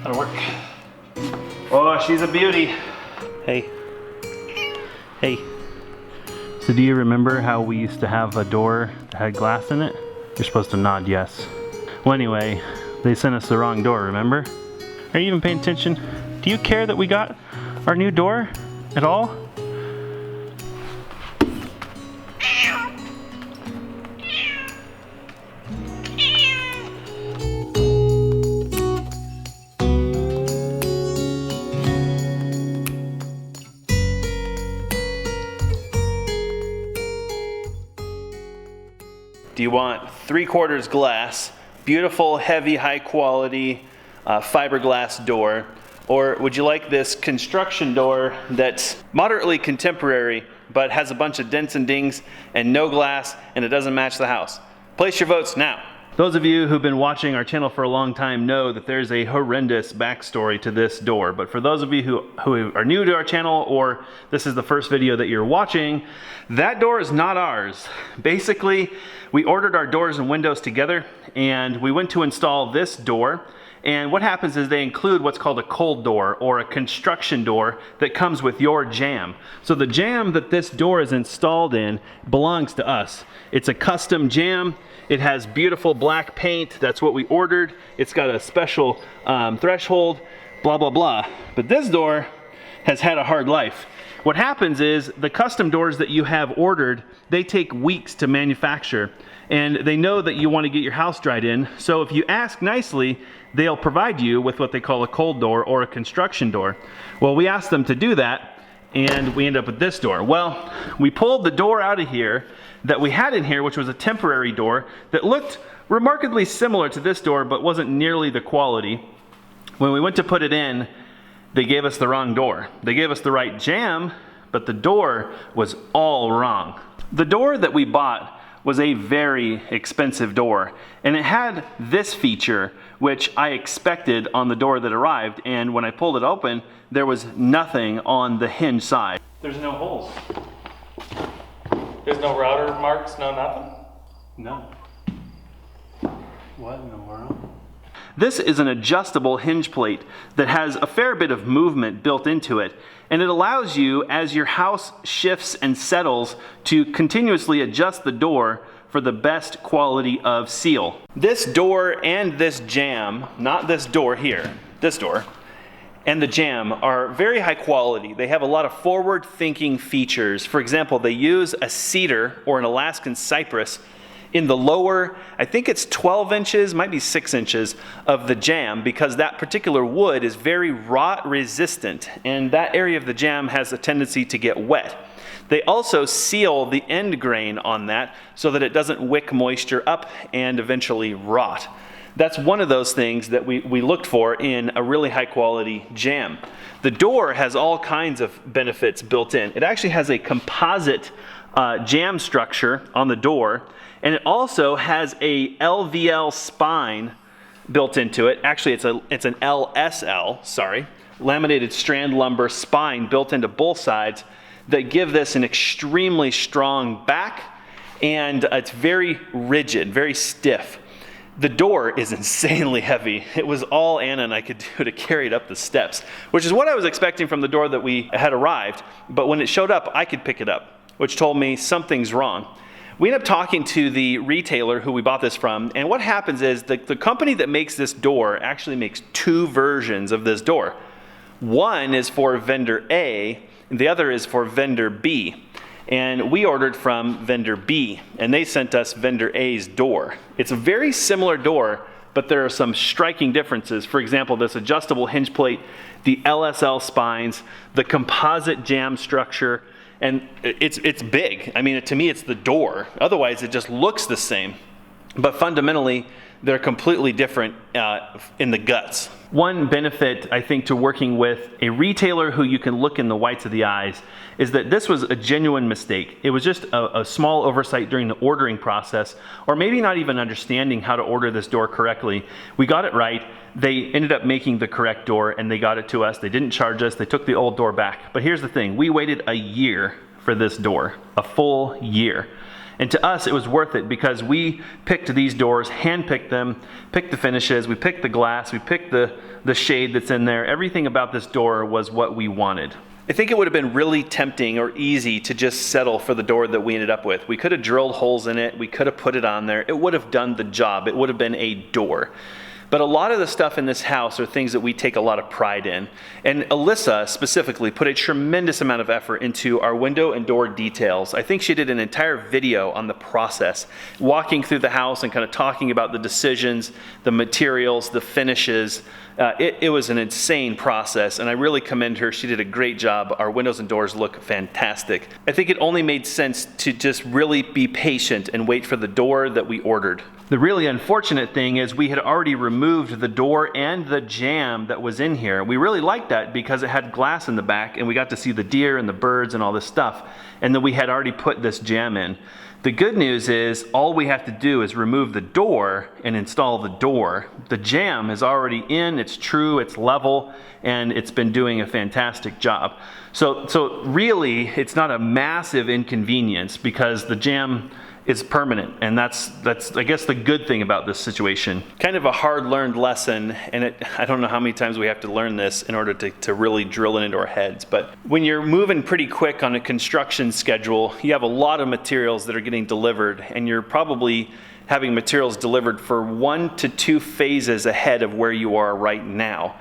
That'll work. Oh, she's a beauty. Hey. Hey. So do you remember how we used to have a door that had glass in it? You're supposed to nod yes. Well anyway, they sent us the wrong door, remember? Are you even paying attention? Do you care that we got our new door at all? Do you want 3/4 glass, beautiful, heavy, high quality fiberglass door? Or would you like this construction door that's moderately contemporary but has a bunch of dents and dings and no glass and it doesn't match the house? Place your votes now. Those of you who've been watching our channel for a long time know that there's a horrendous backstory to this door. But for those of you who are new to our channel, or this is the first video that you're watching, that door is not ours. Basically, we ordered our doors and windows together and we went to install this door. And what happens is they include what's called a cold door or a construction door that comes with your jamb. So the jamb that this door is installed in belongs to us. It's a custom jamb. It has beautiful black paint. That's what we ordered. It's got a special threshold, blah, blah, blah. But this door has had a hard life. What happens is the custom doors that you have ordered, they take weeks to manufacture. And they know that you want to get your house dried in. So if you ask nicely, they'll provide you with what they call a cold door or a construction door. Well, we asked them to do that and we end up with this door. Well, we pulled the door out of here that we had in here, which was a temporary door that looked remarkably similar to this door, but wasn't nearly the quality. When we went to put it in, they gave us the wrong door. They gave us the right jamb, but the door was all wrong. The door that we bought was a very expensive door, and it had this feature which I expected on the door that arrived, and when I pulled it open there was nothing on the hinge side. There's no holes. There's no router marks, no nothing? No. What in the world? This is an adjustable hinge plate that has a fair bit of movement built into it, and it allows you, as your house shifts and settles, to continuously adjust the door for the best quality of seal. This door and this jamb, not this door here, this door, and the jamb are very high quality. They have a lot of forward-thinking features. For example, they use a cedar or an Alaskan cypress in the lower, I think it's 12 inches, might be 6 inches of the jamb, because that particular wood is very rot resistant, and that area of the jamb has a tendency to get wet. They also seal the end grain on that so that it doesn't wick moisture up and eventually rot. That's one of those things that we looked for in a really high quality jamb. The door has all kinds of benefits built in. It actually has a composite jamb structure on the door, and it also has a LVL spine built into it. Actually, it's an LSL, sorry, laminated strand lumber spine built into both sides that give this an extremely strong back, and it's very rigid, very stiff. The door is insanely heavy. It was all Anna and I could do to carry it up the steps, which is what I was expecting from the door that we had arrived, but when it showed up, I could pick it up, which told me something's wrong. We ended up talking to the retailer who we bought this from, and what happens is the company that makes this door actually makes two versions of this door. One is for vendor A, and the other is for vendor B. And we ordered from vendor B, and they sent us vendor A's door. It's a very similar door, but there are some striking differences. For example, this adjustable hinge plate, the LSL spines, the composite jamb structure, and it's big. I mean, to me, it's the door. Otherwise, it just looks the same. But fundamentally, they're completely different in the guts. One benefit, I think, to working with a retailer who you can look in the whites of the eyes is that this was a genuine mistake. It was just a small oversight during the ordering process, or maybe not even understanding how to order this door correctly. We got it right. They ended up making the correct door, and they got it to us. They didn't charge us. They took the old door back. But here's the thing. We waited a year for this door, a full year. And to us, it was worth it because we picked these doors, hand-picked them, picked the finishes, we picked the glass, we picked the shade that's in there. Everything about this door was what we wanted. I think it would have been really tempting or easy to just settle for the door that we ended up with. We could have drilled holes in it, we could have put it on there. It would have done the job. It would have been a door. But a lot of the stuff in this house are things that we take a lot of pride in. And Alyssa specifically put a tremendous amount of effort into our window and door details. I think she did an entire video on the process, walking through the house and kind of talking about the decisions, the materials, the finishes. It was an insane process, and I really commend her. She did a great job. Our windows and doors look fantastic. I think it only made sense to just really be patient and wait for the door that we ordered. The really unfortunate thing is we had already removed the door and the jamb that was in here. We really liked that because it had glass in the back and we got to see the deer and the birds and all this stuff. And then we had already put this jamb in. The good news is all we have to do is remove the door and install the door. The jamb is already in, it's true, it's level, and it's been doing a fantastic job. So really, it's not a massive inconvenience because the jamb is permanent, and that's I guess the good thing about this situation. Kind of a hard-learned lesson, and I don't know how many times we have to learn this in order to really drill it into our heads, but when you're moving pretty quick on a construction schedule, you have a lot of materials that are getting delivered, and you're probably having materials delivered for 1 to 2 phases ahead of where you are right now.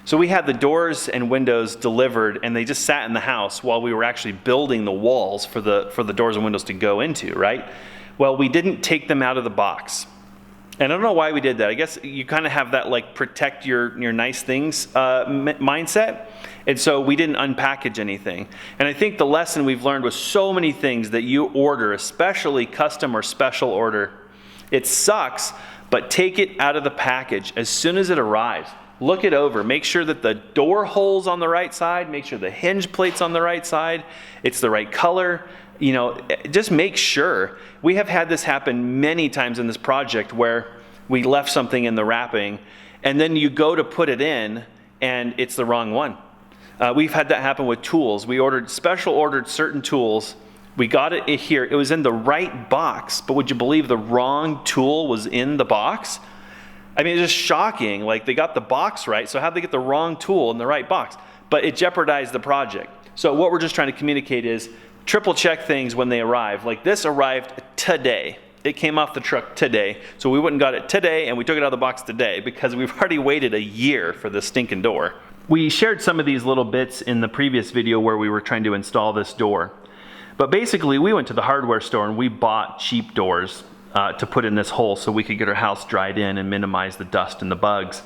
So we had the doors and windows delivered, and they just sat in the house while we were actually building the walls for the doors and windows to go into, right? Well, we didn't take them out of the box. And I don't know why we did that. I guess you kind of have that like protect your nice things mindset. And so we didn't unpackage anything. And I think the lesson we've learned with so many things that you order, especially custom or special order, it sucks, but take it out of the package as soon as it arrives. Look it over. Make sure that the door hole's on the right side. Make sure the hinge plate's on the right side. It's the right color. You know, just make sure. We have had this happen many times in this project where we left something in the wrapping and then you go to put it in and it's the wrong one. We've had that happen with tools. We special ordered certain tools. We got it here. It was in the right box, but would you believe the wrong tool was in the box? I mean, it's just shocking. Like, they got the box right, so how'd they get the wrong tool in the right box? But it jeopardized the project. So what we're just trying to communicate is triple check things when they arrive. Like, this arrived today. It came off the truck today. So we went and got it today, and we took it out of the box today because we've already waited a year for this stinking door. We shared some of these little bits in the previous video where we were trying to install this door. But basically, we went to the hardware store and we bought cheap doors to put in this hole so we could get our house dried in and minimize the dust and the bugs.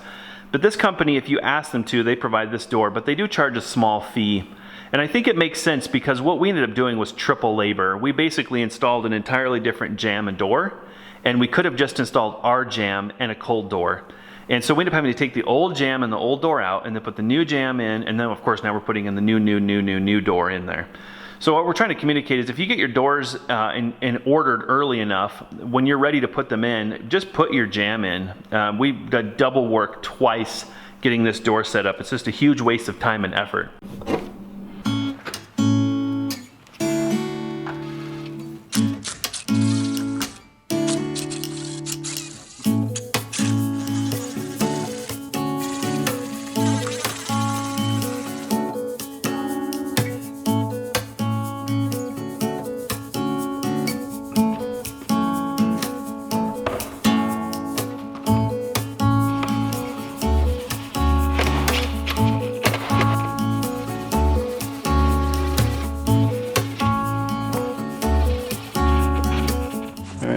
But this company, if you ask them to, they provide this door, but they do charge a small fee. And I think it makes sense because what we ended up doing was triple labor. We basically installed an entirely different jamb and door, and we could have just installed our jamb and a cold door. And so we ended up having to take the old jamb and the old door out and then put the new jamb in, and then of course now we're putting in the new door in there. So what we're trying to communicate is if you get your doors in ordered early enough, when you're ready to put them in, just put your jamb in. We've done double work twice getting this door set up. It's just a huge waste of time and effort.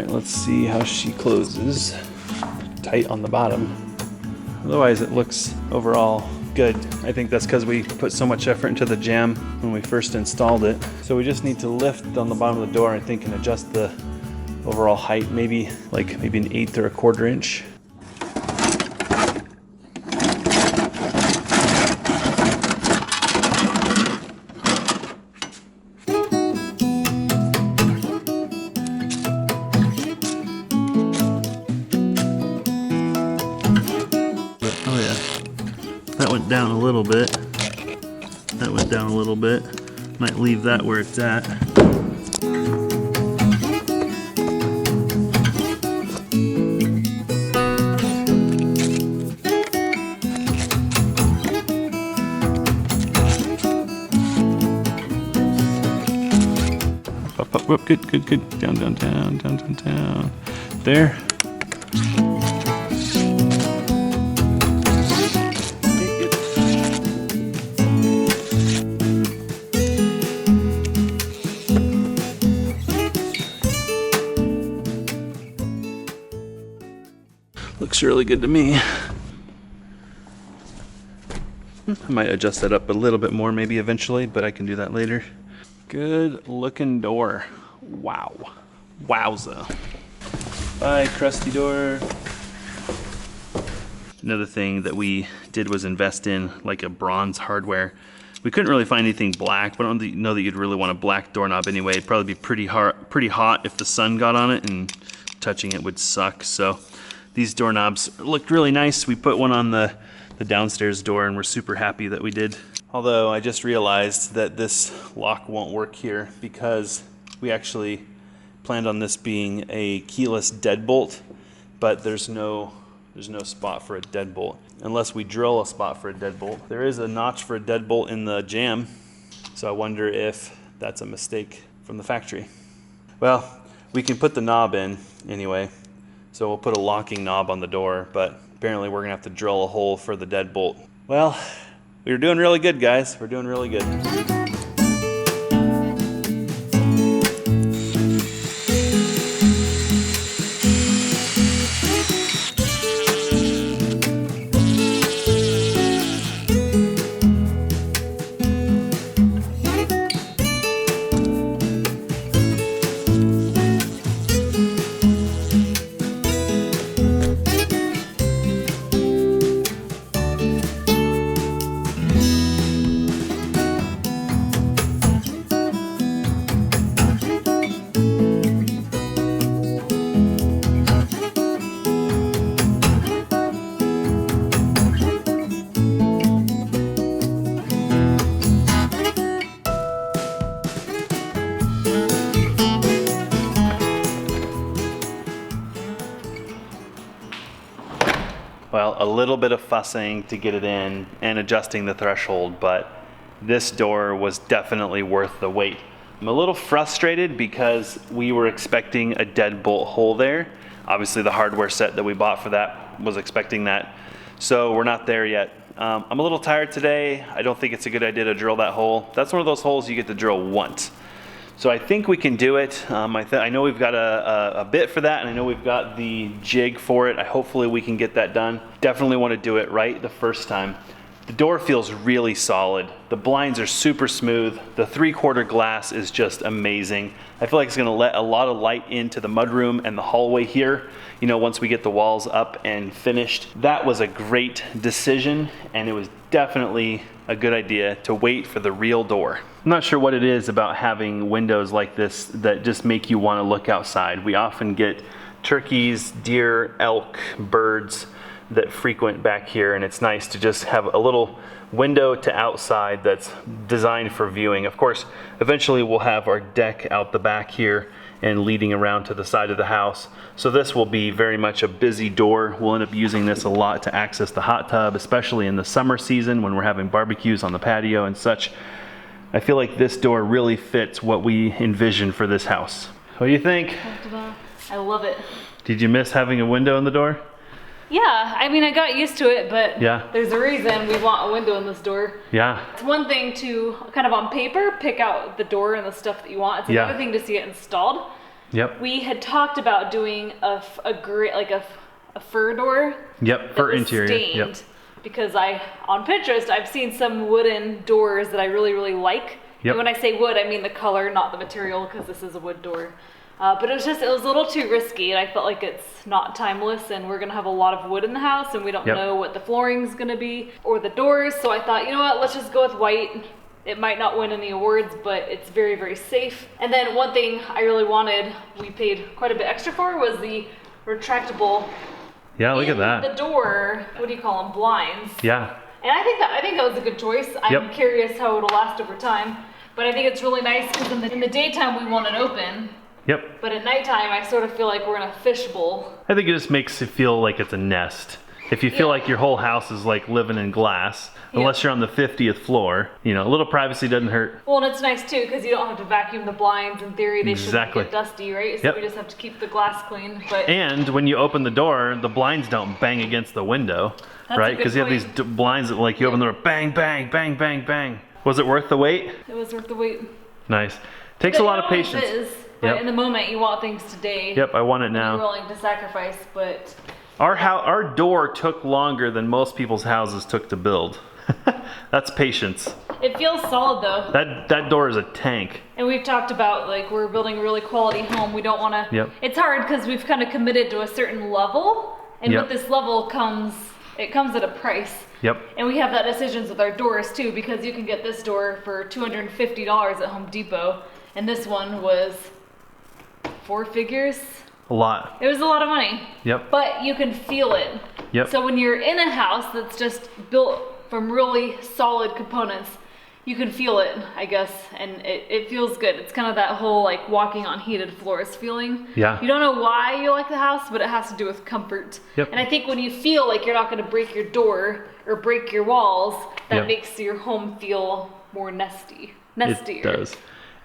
Let's see how she closes. Tight on the bottom. Otherwise it looks overall good. I think that's because we put so much effort into the jamb when we first installed it. So we just need to lift on the bottom of the door, I think, and adjust the overall height, maybe an 1/8 or 1/4 inch. That went down a little bit. That went down a little bit. Might leave that where it's at. Whoop, good, good, good. Down, down, down, down, down, down. There. Looks really good to me. I might adjust that up a little bit more maybe eventually, but I can do that later. Good looking door. Wow. Wowza. Bye, crusty door. Another thing that we did was invest in like a bronze hardware. We couldn't really find anything black, but I don't know that you'd really want a black doorknob anyway. It'd probably be pretty hot if the sun got on it, and touching it would suck. So these doorknobs looked really nice. We put one on the downstairs door and we're super happy that we did. Although I just realized that this lock won't work here because we actually planned on this being a keyless deadbolt, but there's no spot for a deadbolt unless we drill a spot for a deadbolt. There is a notch for a deadbolt in the jamb, so I wonder if that's a mistake from the factory. Well, we can put the knob in anyway, so we'll put a locking knob on the door, but apparently we're gonna have to drill a hole for the deadbolt. Well, we're doing really good, guys. We're doing really good. Well, a little bit of fussing to get it in and adjusting the threshold, but this door was definitely worth the wait. I'm a little frustrated because we were expecting a deadbolt hole there. Obviously the hardware set that we bought for that was expecting that, so we're not there yet. I'm a little tired today. I don't think it's a good idea to drill that hole. That's one of those holes you get to drill once. So I think we can do it. I know we've got a bit for that, and I know we've got the jig for it. Hopefully we can get that done. Definitely want to do it right the first time. The door feels really solid. The blinds are super smooth. The 3/4 glass is just amazing. I feel like it's gonna let a lot of light into the mudroom and the hallway here, you know, once we get the walls up and finished. That was a great decision, and it was definitely a good idea to wait for the real door. I'm not sure what it is about having windows like this that just make you want to look outside. We often get turkeys, deer, elk, birds that frequent back here, and it's nice to just have a little window to outside that's designed for viewing. Of course, eventually we'll have our deck out the back here and leading around to the side of the house. So this will be very much a busy door. We'll end up using this a lot to access the hot tub, especially in the summer season when we're having barbecues on the patio and such. I feel like this door really fits what we envisioned for this house. What do you think? I love it. Did you miss having a window in the door? Yeah, I mean, I got used to it, but yeah, there's a reason we want a window in this door. Yeah. It's one thing to kind of on paper pick out the door and the stuff that you want. It's another thing to see it installed. Yep. We had talked about doing a fur door. Yep, fur interior. Stained, yep. Because on Pinterest, I've seen some wooden doors that I really, really like. Yep. And when I say wood, I mean the color, not the material, because this is a wood door. But it was a little too risky, and I felt like it's not timeless, and we're gonna have a lot of wood in the house, and we don't know what the flooring's gonna be, or the doors, so I thought, you know what, let's just go with white. It might not win any awards, but it's very, very safe. And then one thing I really wanted, we paid quite a bit extra for, was the retractable. Yeah, look at that. The door, what do you call them, blinds. Yeah. And I think that was a good choice. I'm curious how it'll last over time, but I think it's really nice because in the daytime we want it open. Yep. But at nighttime, I sort of feel like we're in a fishbowl. I think it just makes it feel like it's a nest. If you feel Yeah. like your whole house is like living in glass, unless you're on the 50th floor, you know, a little privacy doesn't hurt. Well, and it's nice too because you don't have to vacuum the blinds. In theory, they Exactly. shouldn't get dusty, right? So Yep. we just have to keep the glass clean. But And when you open the door, the blinds don't bang against the window, That's a right? good Because you have these point. blinds that like you open the door, bang, bang, bang, bang, bang. Was it worth the wait? it was worth the wait. Nice. Takes a But lot it of always patience. is, but Yep. in the moment, you want things today. Yep, I want it You're now. willing to sacrifice, but Our door took longer than most people's houses took to build. That's patience. it feels solid though. That door is a tank. And we've talked about like we're building a really quality home. We don't want to. Yep. It's hard because we've kind of committed to a certain level, and Yep. with this level comes at a price. Yep. And we have that decisions with our doors too, because you can get this door for $250 at Home Depot, and this one was 4 figures. A lot. It was a lot of money. Yep. But you can feel it. Yep. So when you're in a house that's just built from really solid components, you can feel it, I guess, and it feels good. It's kind of that whole like walking on heated floors feeling. Yeah. You don't know why you like the house, but it has to do with comfort. Yep. And I think when you feel like you're not going to break your door or break your walls, that Yep. makes your home feel more nestier. It does.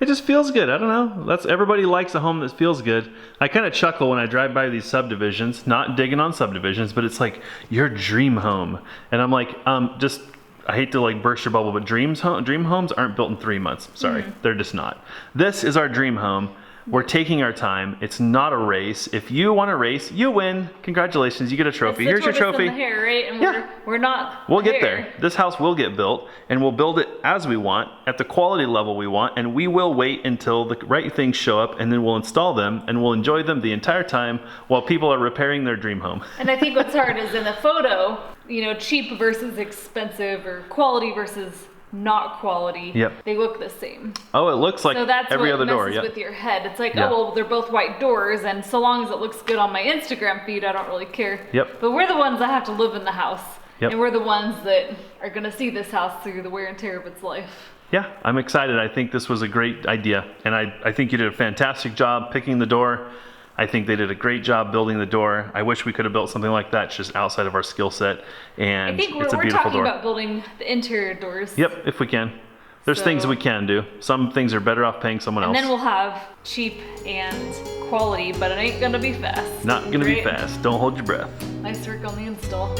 It just feels good. I don't know. Everybody likes a home that feels good. I kind of chuckle when I drive by these subdivisions, not digging on subdivisions, but it's like your dream home. And I'm like, I hate to like burst your bubble, but dream homes aren't built in 3 months. Sorry, they're just not. This is our dream home. We're taking our time. It's not a race. If you want to race, you win. Congratulations, you get a trophy. Here's your trophy. The hair, right? And Yeah. we're not. We'll the get hair. there. This house will get built, and we'll build it as we want, at the quality level we want, and we will wait until the right things show up, and then we'll install them, and we'll enjoy them the entire time while people are repairing their dream home. And I think what's hard is in the photo, cheap versus expensive or quality versus not quality. Yep. They look the same. Oh, it looks like So that's every what other door. messes Yep. with your head. It's like, Yeah. oh, well, they're both white doors, and so long as it looks good on my Instagram feed, I don't really care. Yep. But we're the ones that have to live in the house. Yep. And we're the ones that are going to see this house through the wear and tear of its life. Yeah, I'm excited. I think this was a great idea, and I think you did a fantastic job picking the door. I think they did a great job building the door. I wish we could have built something like that just outside of our skill set, and I think we're it's a beautiful talking door. about building the interior doors. Yep, if we can. There's things So- we can do. Some things are better off paying someone And else. then we'll have cheap and quality, but it ain't gonna be fast. Not gonna be Right? fast. Don't hold your breath. Nice work on the install.